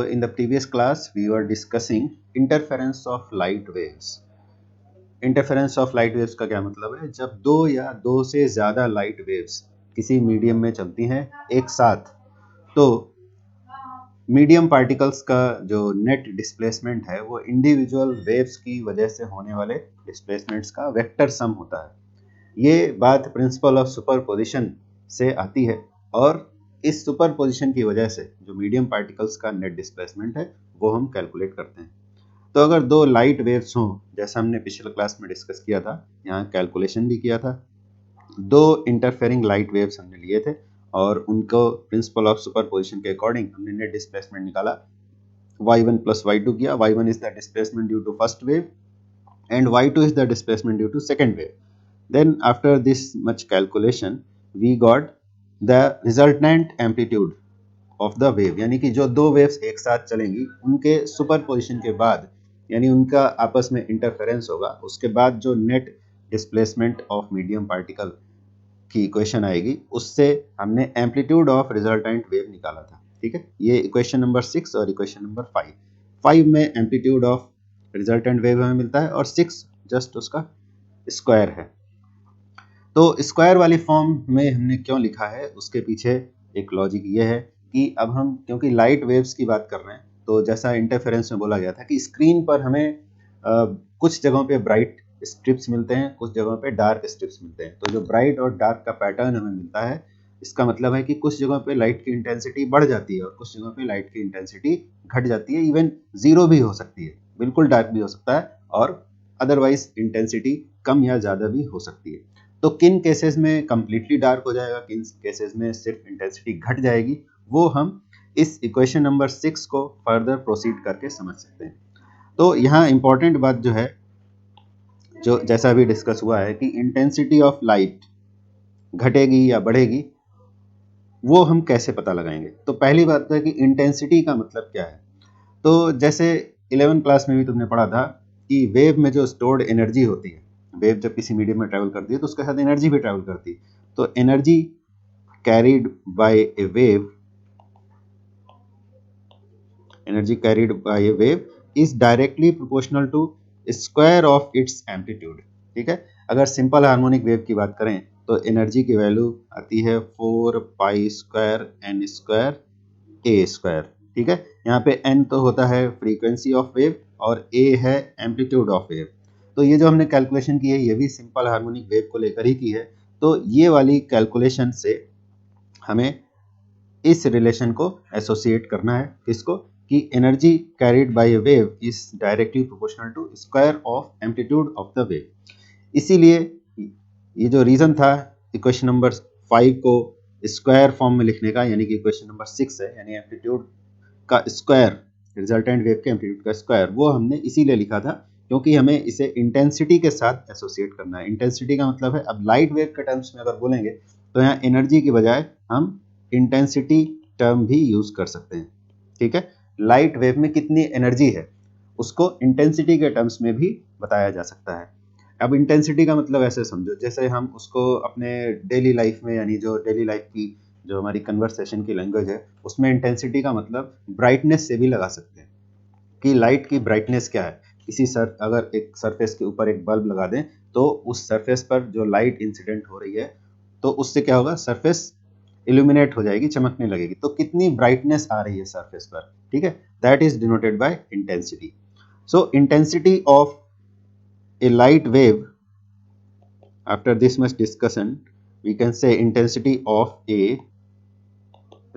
in the previous class we were discussing interference of light waves. Interference of light waves का क्या मतलब है? जब दो या दो से ज़्यादा लाइट वेव्स किसी मीडियम में चलती हैं एक साथ, तो मीडियम पार्टिकल्स का जो नेट डिस्प्लेसमेंट है वो इंडिविजुअल वेव्स की वजह से होने वाले डिस्प्लेसमेंट्स का वेक्टर सम होता है। ये बात प्रिंसिपल ऑफ सुपरपोजिशन से आती है और इस सुपरपोजिशन की वजह से जो मीडियम पार्टिकल्स का नेट डिस्प्लेसमेंट है वो हम कैलकुलेट करते हैं। तो अगर दो लाइट वेव्स हों, जैसा हमने पिछले क्लास में डिस्कस किया था, यहाँ कैलकुलेशन भी किया था, दो इंटरफेरिंग लाइट वेव्स हमने लिए थे और उनको प्रिंसिपल ऑफ सुपरपोजिशन के अकॉर्डिंग हमने नेट डिस्प्लेसमेंट निकाला, y1 प्लस y2 किया। y1 is the displacement due to first wave and y2 is the displacement due to second wave. Then after this much calculation we got the resultant amplitude of the wave, यानी कि जो दो waves एक साथ चलेंगी उनके superposition के बाद, यानी उनका आपस में इंटरफेरेंस होगा, उसके बाद जो net displacement of medium particle की इक्वेशन आएगी, उससे हमने एम्पलीट्यूड ऑफ रिजल्टेंट वेव निकाला था। ठीक है, ये इक्वेशन नंबर 6 और इक्वेशन नंबर 5 में एम्पलीट्यूड ऑफ रिजल्टेंट वेव हमें मिलता है और 6 जस्ट उसका स्क्वायर है। तो स्क्वायर वाली फॉर्म में हमने क्यों लिखा है, उसके पीछे एक लॉजिक ये है कि अब हम क्योंकि लाइट वेव्स की बात कर रहे हैं, तो जैसा इंटरफेरेंस में बोला गया था कि स्क्रीन पर हमें कुछ जगहों पे ब्राइट स्ट्रिप्स मिलते हैं, कुछ जगहों पे डार्क स्ट्रिप्स मिलते हैं। तो जो ब्राइट और डार्क का पैटर्न हमें मिलता है, इसका मतलब है कि कुछ जगहों पे लाइट की इंटेंसिटी बढ़ जाती है और कुछ जगहों पे लाइट की इंटेंसिटी घट जाती है। इवन जीरो भी हो सकती है, बिल्कुल डार्क भी हो सकता है और अदरवाइज इंटेंसिटी कम या ज़्यादा भी हो सकती है। तो किन केसेस में कंप्लीटली डार्क हो जाएगा, किन केसेस में सिर्फ इंटेंसिटी घट जाएगी, वो हम इस इक्वेशन नंबर 6 को फर्दर प्रोसीड करके समझ सकते हैं। तो यहाँ इंपॉर्टेंट बात जो है, जो जैसा अभी डिस्कस हुआ है कि इंटेंसिटी ऑफ लाइट घटेगी या बढ़ेगी, वो हम कैसे पता लगाएंगे। तो पहली बात है कि इंटेंसिटी का मतलब क्या है। तो जैसे 11th क्लास में भी तुमने पढ़ा था कि वेव में जो स्टोर्ड एनर्जी होती है, वेव जब किसी मीडियम में ट्रैवल करती है तो उसके साथ एनर्जी भी ट्रैवल करती है। तो energy carried by a wave, energy carried by a wave is directly proportional to square of its amplitude. ठीक है, अगर सिंपल हार्मोनिक वेव की बात करें तो एनर्जी की वैल्यू आती है 4 पाई स्क्वायर एन स्क्वायर ए स्क्वायर। ठीक है, यहाँ पे n तो होता है फ्रीक्वेंसी ऑफ वेव और a है एम्पलीट्यूड ऑफ वेव। तो ये जो हमने कैलकुलेशन की है ये भी सिंपल हार्मोनिक वेव को लेकर ही की है। तो ये वाली कैलकुलेशन से हमें इस रिलेशन को एसोसिएट करना है, किसको, कि energy carried by a wave is directly proportional to square of amplitude of the wave. इसीलिए ये जो रीजन था इक्वेशन नंबर 5 को स्क्वायर फॉर्म में लिखने का, यानी कि इक्वेशन नंबर 6 है, यानी एम्पलीट्यूड का स्क्वायर, रिजल्टेंट वेव के एम्पलीट्यूड का स्क्वायर, वो हमने इसीलिए लिखा था क्योंकि हमें इसे इंटेंसिटी के साथ एसोसिएट करना है। इंटेंसिटी का मतलब है, अब लाइट वेव के टर्म्स में अगर बोलेंगे तो यहाँ एनर्जी की बजाय हम इंटेंसिटी टर्म भी यूज कर सकते हैं। ठीक है, लाइट वेव में कितनी एनर्जी है उसको इंटेंसिटी के टर्म्स में भी बताया जा सकता है। अब इंटेंसिटी का मतलब ऐसे समझो जैसे हम उसको अपने डेली लाइफ में, यानी जो डेली लाइफ की जो हमारी कन्वर्सेशन की लैंग्वेज है, उसमें इंटेंसिटी का मतलब ब्राइटनेस से भी लगा सकते हैं कि लाइट की ब्राइटनेस क्या है। अगर एक सरफेस के ऊपर एक बल्ब लगा दें तो उस सरफेस पर जो लाइट इंसिडेंट हो रही है तो उससे क्या होगा, सरफेस इल्यूमिनेट हो जाएगी, चमकने लगेगी। तो कितनी ब्राइटनेस आ रही है सरफेस पर, ठीक है, that is denoted by intensity. So intensity of a light wave, after this much discussion we can say intensity of a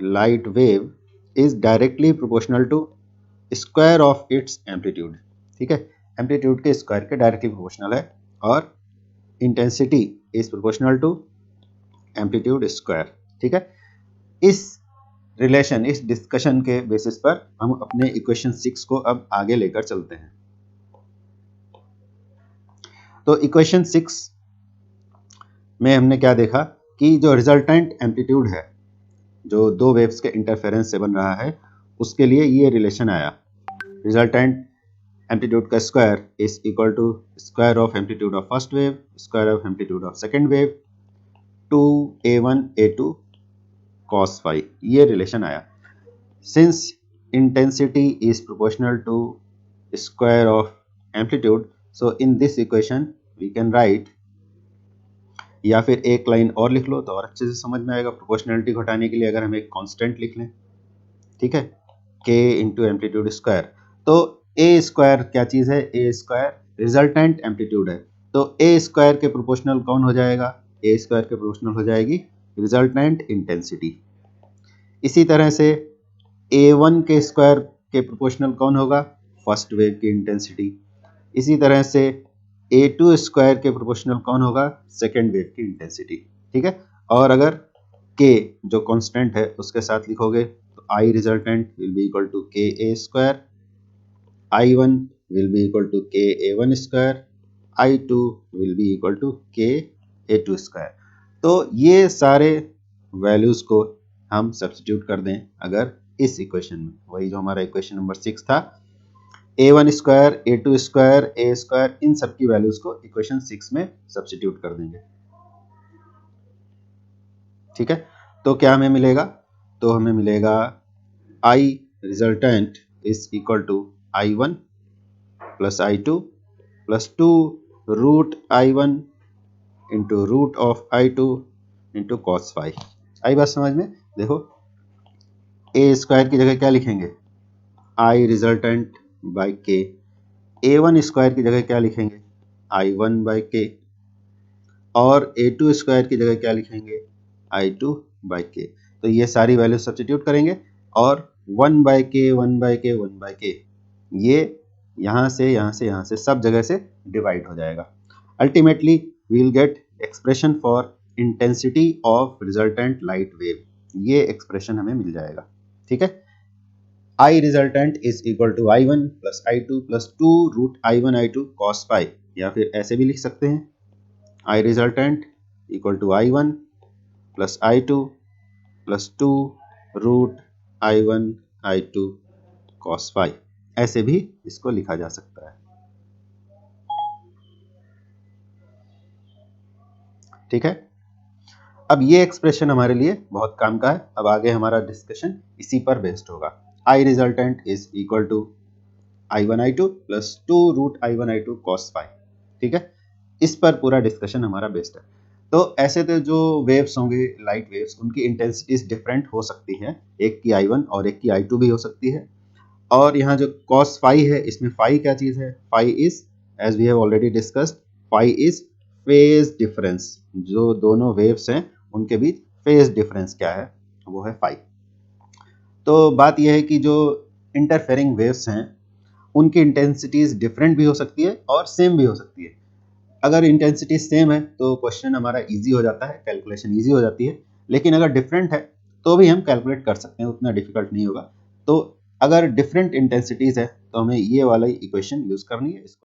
light wave is directly proportional to square of its amplitude। ठीक है, amplitude के square के directly proportional है और intensity is proportional to amplitude square. ठीक है, इस relation, इस डिस्कशन के बेसिस पर हम अपने इक्वेशन 6 को अब आगे लेकर चलते हैं। तो इक्वेशन 6 में हमने क्या देखा कि जो रिजल्टेंट एम्पलीट्यूड है जो दो वेव्स के इंटरफेरेंस से बन रहा है, उसके लिए ये रिलेशन आया, रिजल्टेंट एम्पलीट्यूड का square is equal to square of amplitude of first wave square of amplitude of second wave 2a1 a2 cos phi, ये रिलेशन आया। Since intensity is proportional to square of amplitude, so in this equation we can write, या फिर एक line और लिख लो तो और अच्छे से समझ में आएगा। प्रोपोर्शनलिटी घटाने के लिए अगर हम एक कांस्टेंट लिख लें, ठीक है, k इंटू एम्पलीट्यूड स्क्वायर, तो a स्क्वायर क्या चीज है, a स्क्वायर रिजल्टेंट एम्पलीट्यूड है, तो a स्क्वायर के प्रोपोर्शनल कौन हो जाएगा, a स्क्वायर के प्रोपोर्शनल हो जाएगी रिजल्टेंट इंटेंसिटी। इसी तरह से a1 के स्क्वायर के प्रोपोर्शनल कौन होगा, फर्स्ट वेव की इंटेंसिटी। इसी तरह से a2 स्क्वायर के प्रोपोर्शनल कौन होगा, सेकेंड वेव की इंटेंसिटी, ठीक है। और अगर k जो कांस्टेंट है उसके साथ लिखोगे तो I resultant will be equal to k a square, I1 will be equal to k a1 square, I2 will be equal to k a2 square. तो ये सारे वैल्यूज को हम सब्स्टिट्यूट कर दें अगर इस इक्वेशन में, वही जो हमारा इक्वेशन नंबर 6 था, a1 square, a2 square, a square, इन सब की वैल्यूज को इक्वेशन 6 में सब्स्टिट्यूट कर देंगे, ठीक है। तो क्या हमें मिलेगा, तो हमें मिलेगा I resultant is equal to I1 plus I2 plus 2 root I1 into root of I2 into cos phi. आई बात समझ में? देखो a स्क्वायर की जगह क्या लिखेंगे, I resultant by k, a1 square की जगह क्या लिखेंगे, I1 बाई k, और a2 स्क्वायर की जगह क्या लिखेंगे, I2 बाई k। तो ये सारी वैल्यू सब्स्टिट्यूट करेंगे और 1 बाई के 1 बाई के 1 बाई के, ये यहाँ से सब जगह से डिवाइड हो जाएगा। Ultimately we will get expression for intensity of resultant light wave, ये एक्सप्रेशन हमें मिल जाएगा, ठीक है। I resultant is equal to I1 plus I2 plus 2 root I1 I2 cos phi, या फिर ऐसे भी लिख सकते हैं I resultant equal to I1 plus I2 plus 2 root I1 I2 cos phi, ऐसे भी इसको लिखा जा सकता है, ठीक है। अब ये एक्सप्रेशन हमारे लिए बहुत काम का है। अब आगे हमारा डिस्कशन इसी पर बेस्ड होगा। I resultant is equal to I1 I2 plus 2 root I1 I2 cos phi, ठीक है। इस पर पूरा डिस्कशन हमारा बेस्ड है। तो ऐसे तो जो वेव्स होंगे, लाइट वेव्स, उनकी इंटेंसिटीज डिफरेंट हो सकती हैं, एक की I1 और एक की I2 भी हो सकती है। और यहाँ जो cos फाई है, इसमें फाई क्या चीज है, phi is, as we have already discussed, phi is phase difference, जो दोनों वेव्स हैं उनके बीच फेज डिफरेंस क्या है, वो है फाई। तो बात यह है कि जो इंटरफेरिंग वेव्स हैं उनकी इंटेंसिटीज डिफरेंट भी हो सकती है और सेम भी हो सकती है। अगर इंटेंसिटी सेम है तो क्वेश्चन हमारा इजी हो जाता है, कैलकुलेशन इजी हो जाती है, लेकिन अगर डिफरेंट है तो भी हम कैलकुलेट कर सकते हैं, उतना डिफिकल्ट नहीं होगा। तो अगर डिफरेंट इंटेंसिटीज है तो हमें ये वाला इक्वेशन यूज करनी है।